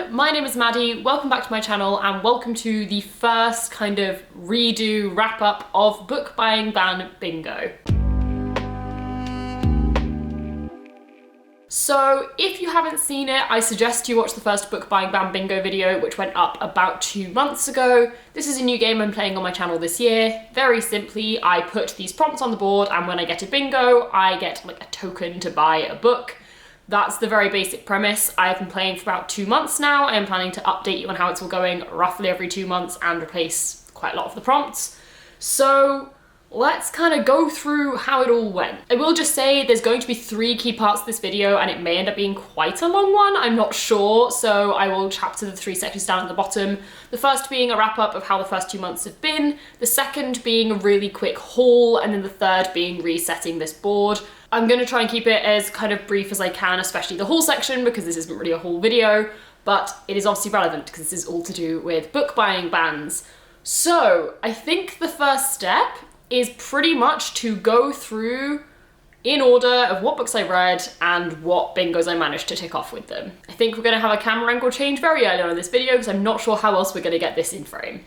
everyone, my name is Maddie, welcome back to my channel and welcome to the first kind of redo wrap-up of Book Buying Ban Bingo. So if you haven't seen it, I suggest you watch the first Book Buying Ban Bingo video, which went up about 2 months ago. This is a new game I'm playing on my channel this year. Very simply, I put these prompts on the board and when I get a bingo, I get like a token to buy a book. That's the very basic premise. I have been playing for about 2 months now. I am planning to update you on how it's all going roughly every 2 months and replace quite a lot of the prompts. So let's kind of go through how it all went. I will just say there's going to be 3 key parts to this video and it may end up being quite a long one, I'm not sure, so I will chapter the 3 sections down at the bottom. The first being a wrap up of how the first 2 months have been, the second being a really quick haul, and then the third being resetting this board. I'm going to try and keep it as kind of brief as I can, especially the haul section, because this isn't really a haul video, but it is obviously relevant because this is all to do with book buying bans. So I think the first step is pretty much to go through in order of what books I read and what bingos I managed to tick off with them. I think we're going to have a camera angle change very early on in this video because I'm not sure how else we're going to get this in frame.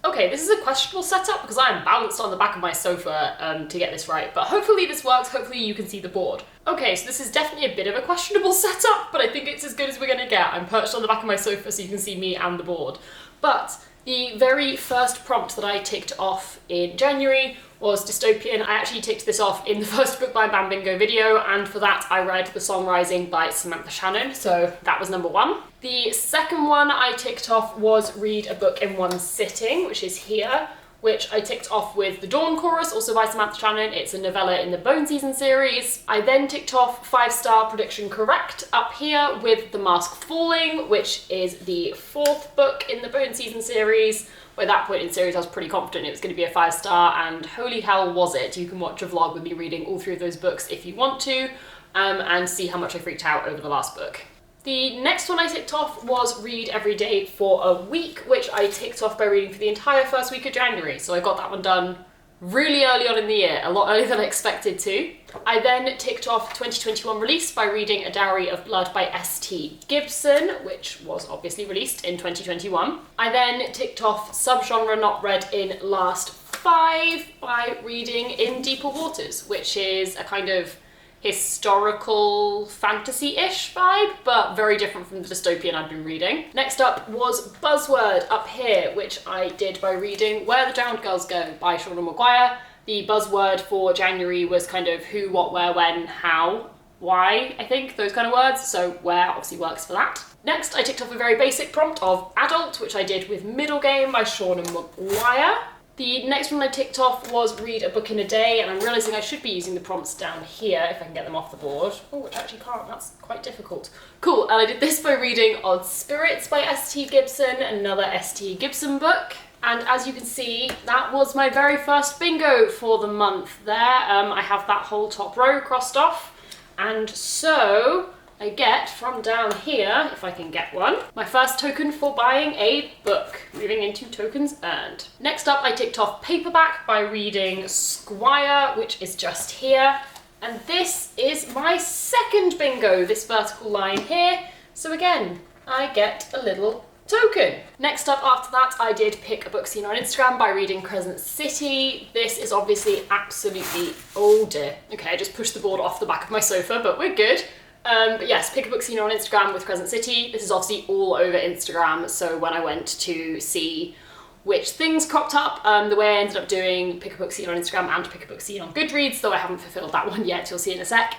Okay, this is a questionable setup because I am balanced on the back of my sofa to get this right, but hopefully this works, hopefully you can see the board. Okay, so this is definitely a bit of a questionable setup, but I think it's as good as we're gonna get. I'm perched on the back of my sofa so you can see me and the board. But the very first prompt that I ticked off in January was dystopian. I actually ticked this off in the first Book Buying Ban Bingo video, and for that I read The Song Rising by Samantha Shannon, so that was number 1. The second one I ticked off was read a book in one sitting, which is here, which I ticked off with The Dawn Chorus, also by Samantha Shannon. It's a novella in the Bone Season series. I then ticked off 5-star prediction correct up here with The Mask Falling, which is the 4th book in the Bone Season series. By that point in the series, I was pretty confident it was going to be a 5-star, and holy hell was it. You can watch a vlog with me reading all 3 of those books if you want to, and see how much I freaked out over the last book. The next one I ticked off was read every day for a week, which I ticked off by reading for the entire first week of January. So I got that one done really early on in the year, a lot earlier than I expected to. I then ticked off 2021 release by reading A Dowry of Blood by S.T. Gibson, which was obviously released in 2021. I then ticked off subgenre not read in last 5 by reading In Deeper Waters, which is a kind of historical fantasy-ish vibe, but very different from the dystopian I've been reading. Next up was Buzzword up here, which I did by reading Where the Drowned Girls Go by Seanan McGuire. The buzzword for January was kind of who, what, where, when, how, why, I think, those kind of words, so where obviously works for that. Next, I ticked off a very basic prompt of adult, which I did with Middle Game by Seanan McGuire. The next one I ticked off was read a book in a day, and I'm realising I should be using the prompts down here if I can get them off the board. Oh, which I actually can't, that's quite difficult. Cool, and I did this by reading Odd Spirits by S.T. Gibson, another S.T. Gibson book. And as you can see, that was my very first bingo for the month there. I have that whole top row crossed off. And so I get from down here, if I can get one, my first token for buying a book, moving into tokens earned. Next up, I ticked off paperback by reading Squire, which is just here. And this is my second bingo, this vertical line here. So again, I get a little token. Next up after that, I did pick a book seen on Instagram by reading Crescent City. This is obviously absolutely, oh dear. Okay, I just pushed the board off the back of my sofa, but we're good. But yes, pick a book seen on Instagram with Crescent City. This is obviously all over Instagram, so when I went to see which things cropped up, the way I ended up doing pick a book seen on Instagram and pick a book seen on Goodreads, though I haven't fulfilled that one yet, you'll see in a sec,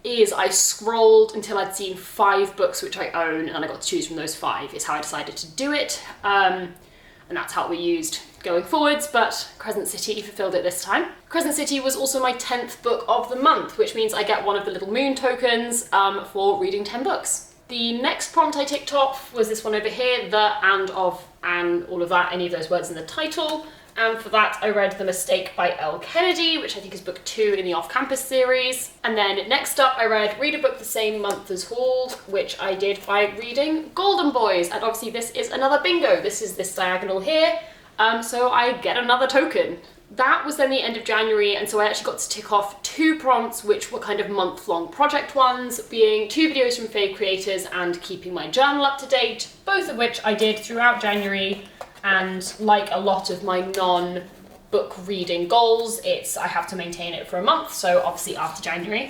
is I scrolled until I'd seen 5 books which I own, and I got to choose from those 5, is how I decided to do it. And that's how we used going forwards, but Crescent City fulfilled it this time. Crescent City was also my 10th book of the month, which means I get one of the little moon tokens for reading 10 books. The next prompt I ticked off was this one over here, the, and, of, and, all of that, any of those words in the title. And for that, I read The Mistake by Elle Kennedy, which I think is book 2 in the Off-Campus series. And then next up, I read Read a Book the Same Month as Hauled, which I did by reading Golden Boys. And obviously this is another bingo. This is this diagonal here. So I get another token. That was then the end of January, and so I actually got to tick off 2 prompts which were kind of month-long project ones, being 2 videos from fave creators and keeping my journal up to date, both of which I did throughout January. And like a lot of my non-book reading goals, I have to maintain it for a month, so obviously after January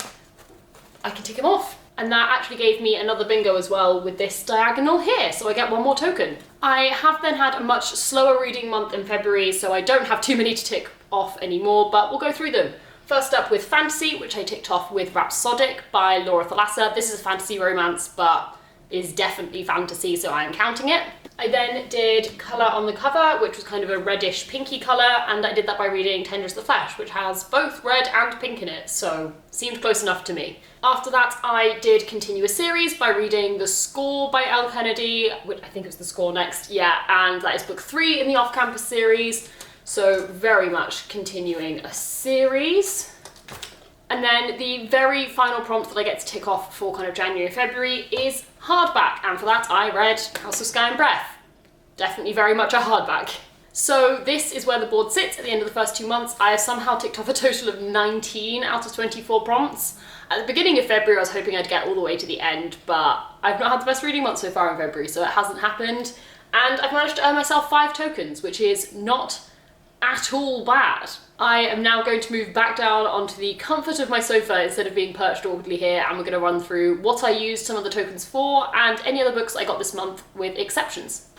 I can tick them off. And that actually gave me another bingo as well with this diagonal here, so I get 1 more token. I have then had a much slower reading month in February, so I don't have too many to tick off anymore, but we'll go through them. First up with fantasy, which I ticked off with Rhapsodic by Laura Thalassa. This is a fantasy romance, but is definitely fantasy, so I am counting it. I then did Colour on the Cover, which was kind of a reddish pinky colour, and I did that by reading Tender as the Flesh, which has both red and pink in it, so seemed close enough to me. After that, I did continue a series by reading The Score by Elle Kennedy, which I think it was The Score next, yeah, and that is book 3 in the Off-Campus series, so very much continuing a series. And then the very final prompt that I get to tick off for kind of January and February is hardback, and for that I read House of Sky and Breath. Definitely very much a hardback. So this is where the board sits at the end of the first 2 months. I have somehow ticked off a total of 19 out of 24 prompts. At the beginning of February I was hoping I'd get all the way to the end, but I've not had the best reading month so far in February, so it hasn't happened. And I've managed to earn myself 5 tokens, which is not at all bad. I am now going to move back down onto the comfort of my sofa instead of being perched awkwardly here, and we're going to run through what I used some of the tokens for and any other books I got this month with exceptions.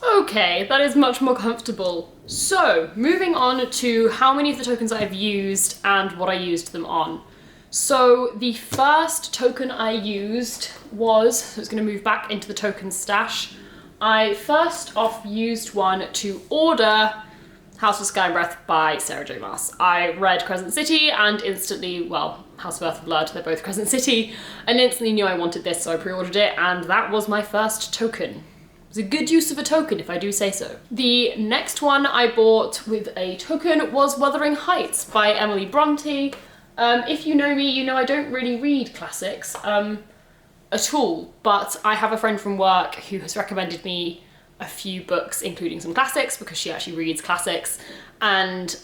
Okay, that is much more comfortable. So, moving on to how many of the tokens I've used and what I used them on. So, the first token I used was, I was going to move back into the token stash. I first off used one to order House of Sky and Breath by Sarah J Maas. I read Crescent City and instantly, well, House of Earth and Blood, they're both Crescent City, and instantly knew I wanted this, so I pre-ordered it, and that was my first token. It was a good use of a token, if I do say so. The next one I bought with a token was Wuthering Heights by Emily Bronte. If you know me, you know I don't really read classics at all, but I have a friend from work who has recommended me a few books, including some classics, because she actually reads classics, and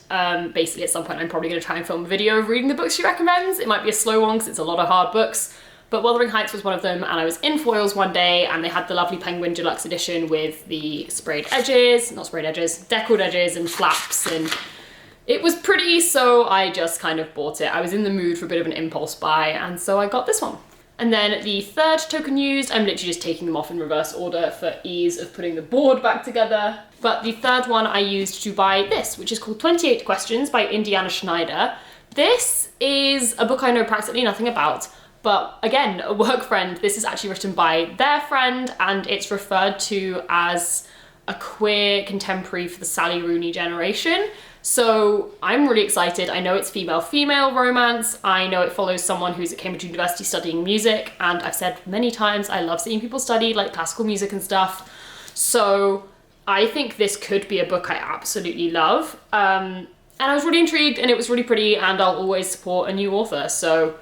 basically at some point I'm probably going to try and film a video of reading the books she recommends. It might be a slow one because it's a lot of hard books, but Wuthering Heights was one of them, and I was in Foyles one day and they had the lovely Penguin Deluxe edition with the sprayed edges, not sprayed edges, deckled edges and flaps, and it was pretty, so I just kind of bought it. I was in the mood for a bit of an impulse buy, and so I got this one. And then the third token used, I'm literally just taking them off in reverse order for ease of putting the board back together. But the third one I used to buy this, which is called 28 Questions by Indiana Schneider. This is a book I know practically nothing about, but again, a work friend. This is actually written by their friend, and it's referred to as a queer contemporary for the Sally Rooney generation. So I'm really excited. I know it's female-female romance. I know it follows someone who's at Cambridge University studying music, and I've said many times I love seeing people study like classical music and stuff. So I think this could be a book I absolutely love. And I was really intrigued, and it was really pretty, and I'll always support a new author. So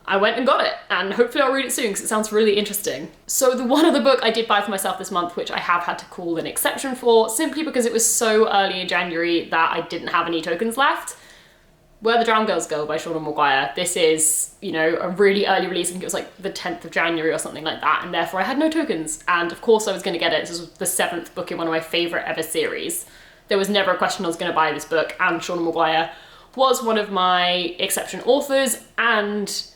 I went and got it, and hopefully I'll read it soon because it sounds really interesting. So the one other book I did buy for myself this month, which I have had to call an exception for, simply because it was so early in January that I didn't have any tokens left, Where the Drowned Girls Go by Sean Maguire. This is, you know, a really early release. I think it was like the 10th of January or something like that, and therefore I had no tokens. And of course I was going to get it. This was the 7th book in one of my favourite ever series. There was never a question I was going to buy this book, and Sean Maguire was one of my exception authors, and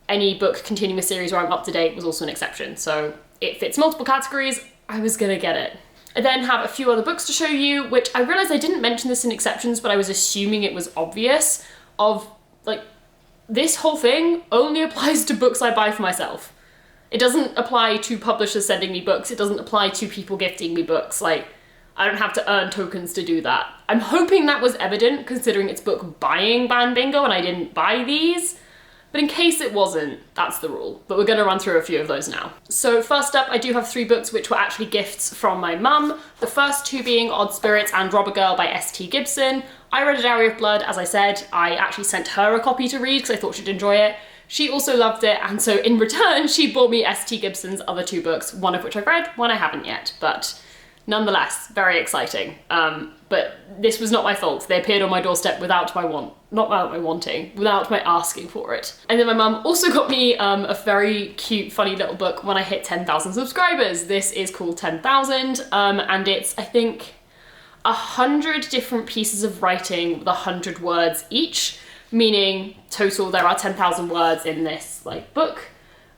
any book continuing a series where I'm up to date was also an exception. So it fits multiple categories. I was gonna get it. I then have a few other books to show you, which I realized I didn't mention this in exceptions, but I was assuming it was obvious, of like, this whole thing only applies to books I buy for myself. It doesn't apply to publishers sending me books. It doesn't apply to people gifting me books. Like, I don't have to earn tokens to do that. I'm hoping that was evident considering it's book buying ban bingo and I didn't buy these. But in case it wasn't, that's the rule. But we're gonna run through a few of those now. So first up, I do have 3 books which were actually gifts from my mum. The first 2 being Odd Spirits and Robber Girl by S.T. Gibson. I read A Diary of Blood, as I said. I actually sent her a copy to read because I thought she'd enjoy it. She also loved it, and so in return, she bought me S.T. Gibson's other 2 books, one of which I've read, one I haven't yet, but Nonetheless, very exciting. But this was not my fault. They appeared on my doorstep without my without my asking for it. And then my mum also got me a very cute, funny little book when I hit 10,000 subscribers. This is called 10,000, and it's, I think, 100 different pieces of writing with 100 words each, meaning total there are 10,000 words in this like book.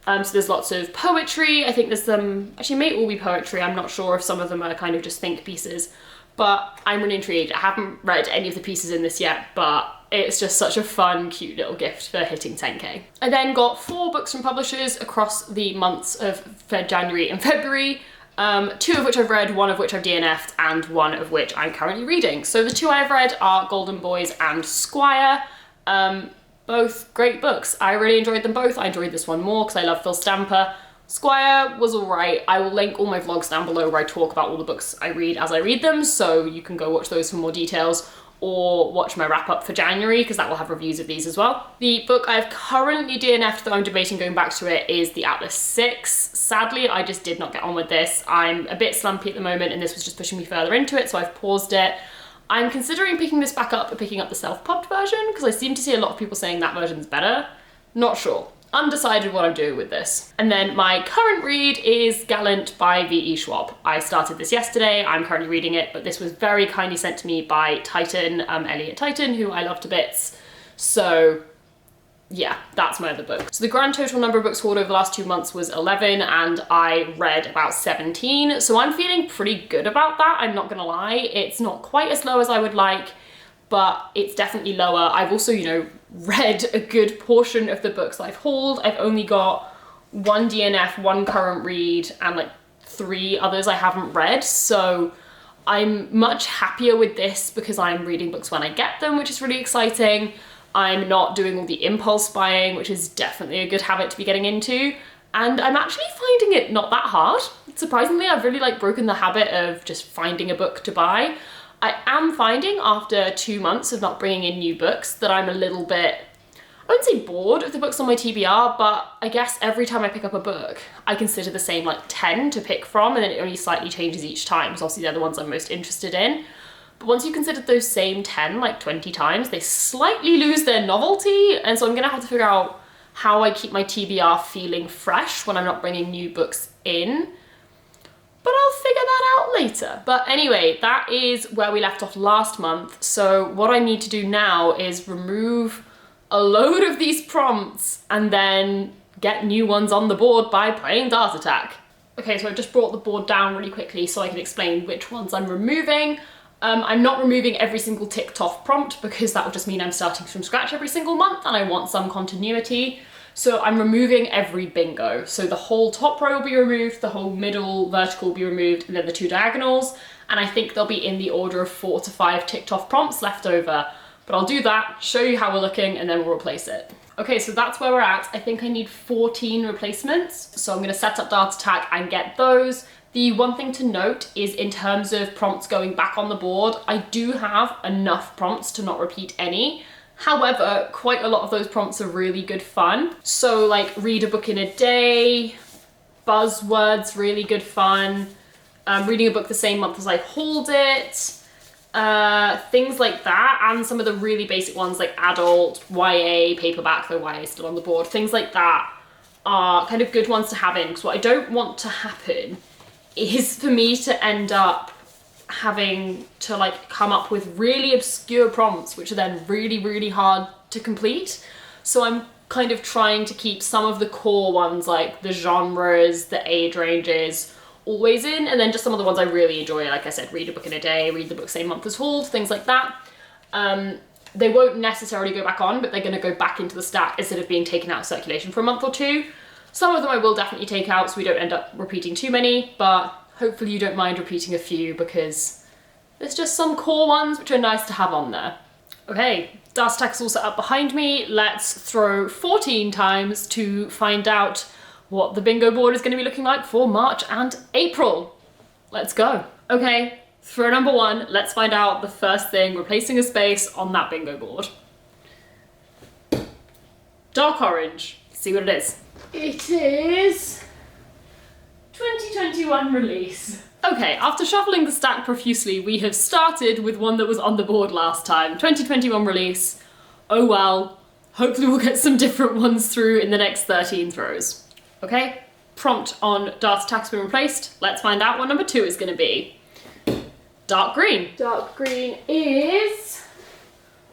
So there's lots of poetry. I think there's some, actually may all be poetry. I'm not sure if some of them are kind of just think pieces, but I'm really intrigued. I haven't read any of the pieces in this yet, but it's just such a fun, cute little gift for hitting 10K. I then got 4 books from publishers across the months of January and February, 2 of which I've read, 1 of which I've DNF'd, and 1 of which I'm currently reading. So the 2 I've read are Golden Boys and Squire. Both great books. I really enjoyed them both. I enjoyed this one more because I love Phil Stamper. Squire was alright. I will link all my vlogs down below where I talk about all the books I read as I read them, so you can go watch those for more details, or watch my wrap up for January because that will have reviews of these as well. The book I've currently DNF'd, though I'm debating going back to it, is The Atlas 6. Sadly, I just did not get on with this. I'm a bit slumpy at the moment and this was just pushing me further into it, so I've paused it. I'm considering picking this back up and picking up the self-pubbed version because I seem to see a lot of people saying that version's better. Not sure. Undecided what I'm doing with this. And then my current read is Gallant by V.E. Schwab. I started this yesterday, I'm currently reading it, but this was very kindly sent to me by Titan, Elliot Titan, who I love to bits. So yeah, that's my other book. So the grand total number of books hauled over the last 2 months was 11 and I read about 17. So I'm feeling pretty good about that, I'm not gonna lie. It's not quite as low as I would like, but it's definitely lower. I've also, you know, read a good portion of the books that I've hauled. I've only got 1 DNF, 1 current read, and like 3 others I haven't read. So I'm much happier with this because I'm reading books when I get them, which is really exciting. I'm not doing all the impulse buying, which is definitely a good habit to be getting into. And I'm actually finding it not that hard. Surprisingly, I've really like broken the habit of just finding a book to buy. I am finding after 2 months of not bringing in new books that I'm a little bit, I wouldn't say bored of the books on my TBR, but I guess every time I pick up a book, I consider the same like 10 to pick from, and then it only slightly changes each time, because obviously they're the ones I'm most interested in. But once you consider those same 10 like 20 times, they slightly lose their novelty, and so I'm gonna have to figure out how I keep my TBR feeling fresh when I'm not bringing new books in. But I'll figure that out later. But anyway, that is where we left off last month. So what I need to do now is remove a load of these prompts and then get new ones on the board by playing Dart Attack. Okay, so I've just brought the board down really quickly so I can explain which ones I'm removing. I'm not removing every single ticked off prompt because that would just mean I'm starting from scratch every single month and I want some continuity. So I'm removing every bingo. So the whole top row will be removed, the whole middle vertical will be removed, and then the 2 diagonals. And I think they'll be in the order of 4 to 5 ticked off prompts left over. But I'll do that, show you how we're looking, and then we'll replace it. Okay, so that's where we're at. I think I need 14 replacements. So I'm gonna set up Dart Attack and get those. The one thing to note is in terms of prompts going back on the board, I do have enough prompts to not repeat any. However, quite a lot of those prompts are really good fun. So like read a book in a day, buzzwords, really good fun. Reading a book the same month as I hauled it, things like that. And some of the really basic ones like adult, YA, paperback, though YA is still on the board, things like that are kind of good ones to have in, because what I don't want to happen is for me to end up having to like come up with really obscure prompts which are then really, really hard to complete. So I'm kind of trying to keep some of the core ones like the genres, the age ranges always in, and then just some of the ones I really enjoy, like I said, read a book in a day, read the book same month as hauled, things like that. They won't necessarily go back on, but they're going to go back into the stack instead of being taken out of circulation for a month or 2. Some of them I will definitely take out so we don't end up repeating too many, but hopefully you don't mind repeating a few because there's just some core ones which are nice to have on there. Okay, Dart Attack is all set up behind me. Let's throw 14 times to find out what the bingo board is going to be looking like for March and April. Let's go. Okay, throw number 1. Let's find out the first thing replacing a space on that bingo board. Dark orange. See what it is. It is 2021 release. Okay, after shuffling the stack profusely, we have started with one that was on the board last time. 2021 release. Oh well. Hopefully we'll get some different ones through in the next 13 throws. Okay, prompt on Dart Attack has been replaced. Let's find out what number 2 is going to be. Dark green. Dark green is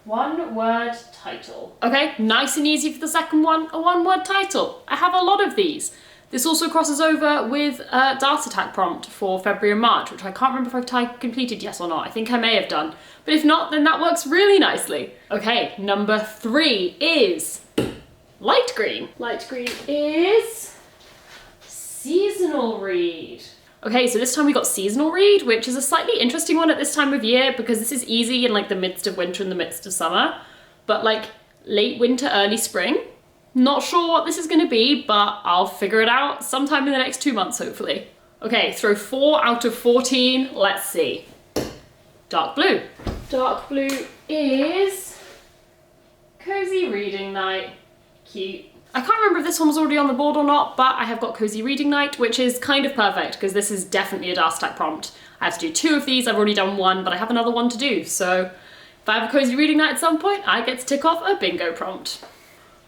one-word title. Okay, nice and easy for the second one, a one-word title. I have a lot of these. This also crosses over with a Dart Attack prompt for February and March, which I can't remember if I completed yes or not. I think I may have done. But if not, then that works really nicely. Okay, number 3 is light green. Light green is seasonal read. Okay, so this time we got seasonal read, which is a slightly interesting one at this time of year because this is easy in like the midst of winter and the midst of summer, but like late winter, early spring. Not sure what this is going to be, but I'll figure it out sometime in the next 2 months, hopefully. Okay, throw 4 out of 14. Let's see. Dark blue. Dark blue is cozy reading night. Cute. I can't remember if this one was already on the board or not, but I have got cozy reading night, which is kind of perfect because this is definitely a Dart Attack prompt. I have to do 2 of these. I've already done 1, but I have another one to do. So if I have a cozy reading night at some point, I get to tick off a bingo prompt.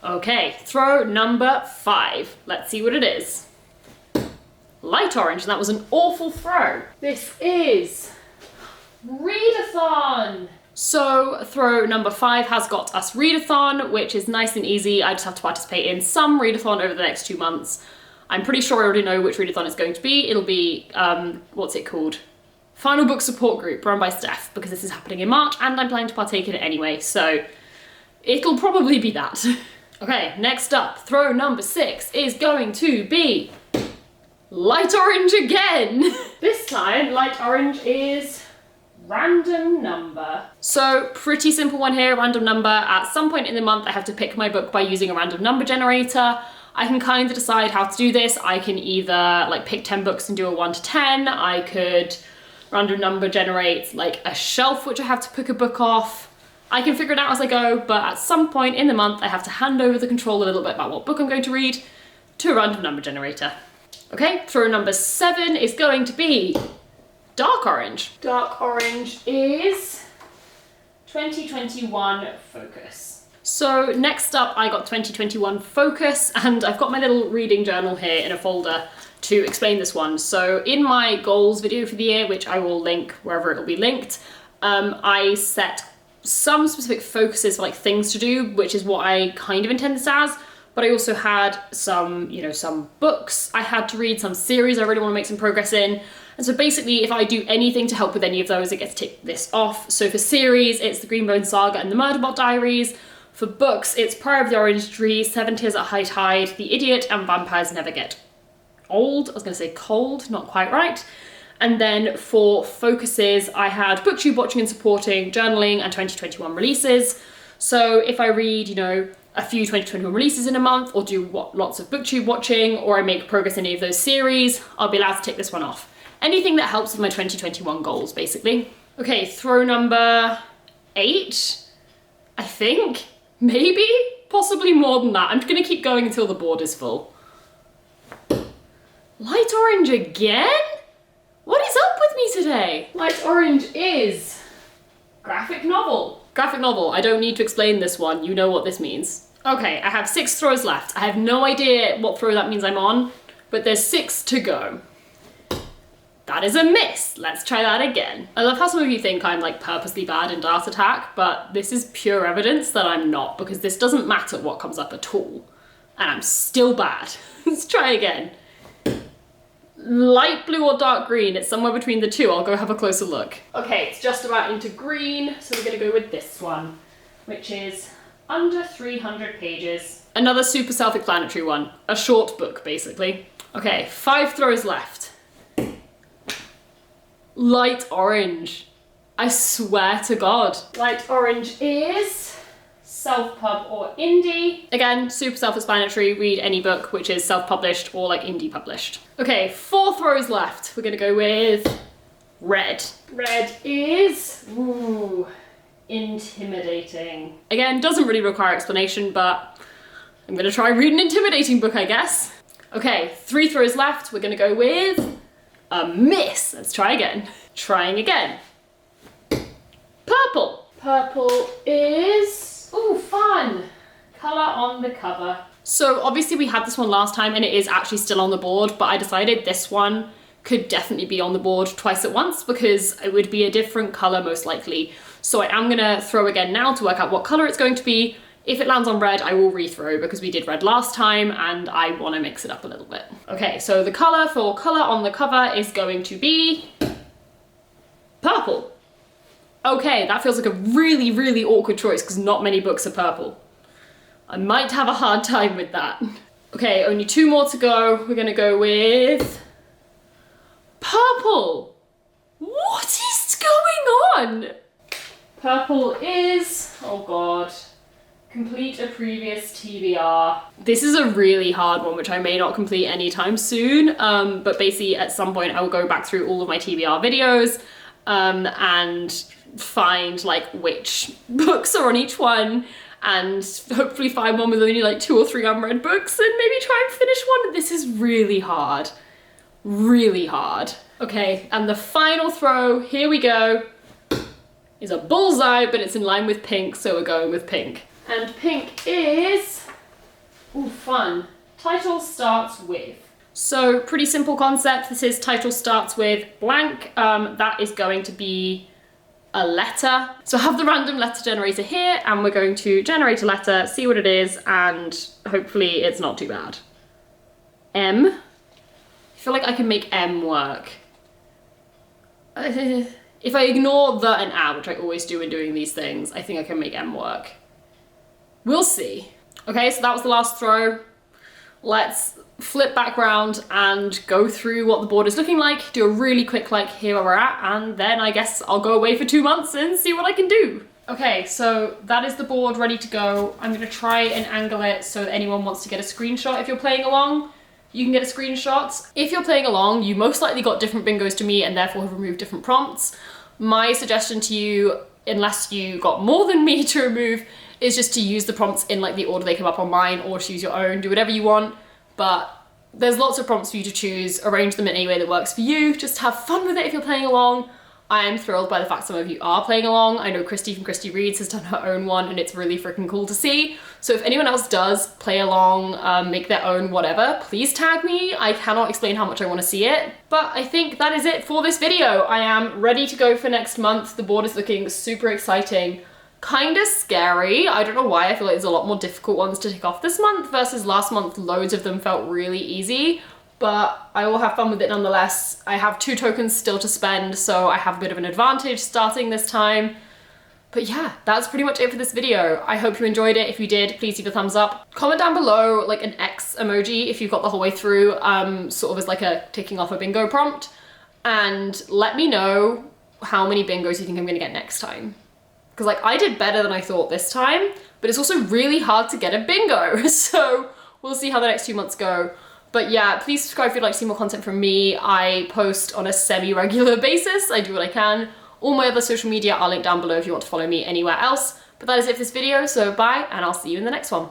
Okay, throw number 5. Let's see what it is. Light orange, and that was an awful throw. This is Readathon. So throw number 5 has got us Readathon, which is nice and easy. I just have to participate in some Readathon over the next 2 months. I'm pretty sure I already know which Readathon it's going to be. It'll be, what's it called? Final Book Support Group, run by Steph, because this is happening in March and I'm planning to partake in it anyway, so it'll probably be that. Okay, next up, throw number 6 is going to be light orange again. This time, light orange is random number. So pretty simple one here, random number. At some point in the month, I have to pick my book by using a random number generator. I can kind of decide how to do this. I can either like pick 10 books and do a 1 to 10. I could random number generate like a shelf which I have to pick a book off. I can figure it out as I go, but at some point in the month, I have to hand over the control a little bit about what book I'm going to read to a random number generator. Okay, throw number 7 is going to be dark orange. Dark orange is 2021 focus. So next up, I got 2021 focus, and I've got my little reading journal here in a folder to explain this one. So in my goals video for the year, which I will link wherever it'll be linked, I set some specific focuses for like things to do, which is what I kind of intend this as, but I also had some, some books I had to read, some series I really want to make some progress in. And so basically, if I do anything to help with any of those, it gets ticked this off. So for series, it's the Greenbone Saga and the Murderbot Diaries. For books, it's Prayer of the Orange Tree, 7 Tears at High Tide, The Idiot, and Vampires Never Get Old. I was going to say cold, not quite right. And then for focuses, I had BookTube watching and supporting, journaling, and 2021 releases. So if I read, a few 2021 releases in a month, or do lots of BookTube watching, or I make progress in any of those series, I'll be allowed to tick this one off. Anything that helps with my 2021 goals, basically. Okay, throw number 8, I think. Maybe? Possibly more than that. I'm gonna keep going until the board is full. Light orange again? What is up with me today? Light orange is graphic novel. Graphic novel, I don't need to explain this one. You know what this means. Okay, I have 6 throws left. I have no idea what throw that means I'm on, but there's 6 to go. That is a miss. Let's try that again. I love how some of you think I'm like purposely bad in Dart Attack, but this is pure evidence that I'm not, because this doesn't matter what comes up at all. And I'm still bad. Let's try again. Light blue or dark green, it's somewhere between the two. I'll go have a closer look. Okay, it's just about into green, so we're gonna go with this one, which is under 300 pages. Another super self-explanatory one. A short book, basically. Okay, 5 throws left. Light orange. I swear to God. Light orange is self-pub or indie. Again, super self-explanatory, read any book which is self-published or like indie published. Okay, 4 throws left. We're gonna go with red. Red is, intimidating. Again, doesn't really require explanation, but I'm gonna try read an intimidating book, I guess. Okay, 3 throws left. We're gonna go with A miss. Let's try again. Trying again. Purple. Purple is, ooh, fun. Color on the cover. So obviously we had this one last time and it is actually still on the board, but I decided this one could definitely be on the board twice at once because it would be a different color most likely. So I am gonna throw again now to work out what color it's going to be. If it lands on red, I will rethrow because we did red last time and I wanna mix it up a little bit. Okay, so the color for color on the cover is going to be purple. Okay, that feels like a really, really awkward choice because not many books are purple. I might have a hard time with that. Okay, only 2 more to go. We're gonna go with purple. What is going on? Purple is, oh God, complete a previous TBR. This is a really hard one, which I may not complete anytime soon, but basically at some point I will go back through all of my TBR videos and find like which books are on each one and hopefully find one with only like 2 or 3 unread books and maybe try and finish one. This is really hard. Really hard. Okay, and the final throw, here we go, is a bullseye, but it's in line with pink, so we're going with pink. And pink is, ooh, fun. Title starts with. So pretty simple concept. This is title starts with blank. That is going to be a letter. So I have the random letter generator here and we're going to generate a letter, see what it is, and hopefully it's not too bad. M. I feel like I can make M work. If I ignore the and a, which I always do in doing these things, I think I can make M work. We'll see. Okay, so that was the last throw. Let's flip back round and go through what the board is looking like, do a really quick like here where we're at, and then I guess I'll go away for 2 months and see what I can do. Okay, so that is the board ready to go. I'm gonna try and angle it so that anyone wants to get a screenshot if you're playing along. You can get a screenshot. If you're playing along, you most likely got different bingos to me and therefore have removed different prompts. My suggestion to you, unless you got more than me to remove, is just to use the prompts in like the order they come up on mine or choose your own, do whatever you want. But there's lots of prompts for you to choose, arrange them in any way that works for you. Just have fun with it if you're playing along. I am thrilled by the fact some of you are playing along. I know Christy from Christy Reads has done her own one and it's really freaking cool to see. So if anyone else does play along, make their own whatever, please tag me. I cannot explain how much I want to see it. But I think that is it for this video. I am ready to go for next month. The board is looking super exciting. Kind of scary. I don't know why. I feel like there's a lot more difficult ones to tick off this month versus last month. Loads of them felt really easy, but I will have fun with it nonetheless. I have 2 tokens still to spend, so I have a bit of an advantage starting this time. But yeah, that's pretty much it for this video. I hope you enjoyed it. If you did, please leave a thumbs up. Comment down below like an X emoji if you've got the whole way through, sort of as like a ticking off a bingo prompt. And let me know how many bingos you think I'm gonna get next time. Because like I did better than I thought this time, but it's also really hard to get a bingo. So we'll see how the next 2 months go. But yeah, please subscribe if you'd like to see more content from me. I post on a semi-regular basis. I do what I can. All my other social media are linked down below if you want to follow me anywhere else. But that is it for this video, so bye, and I'll see you in the next one.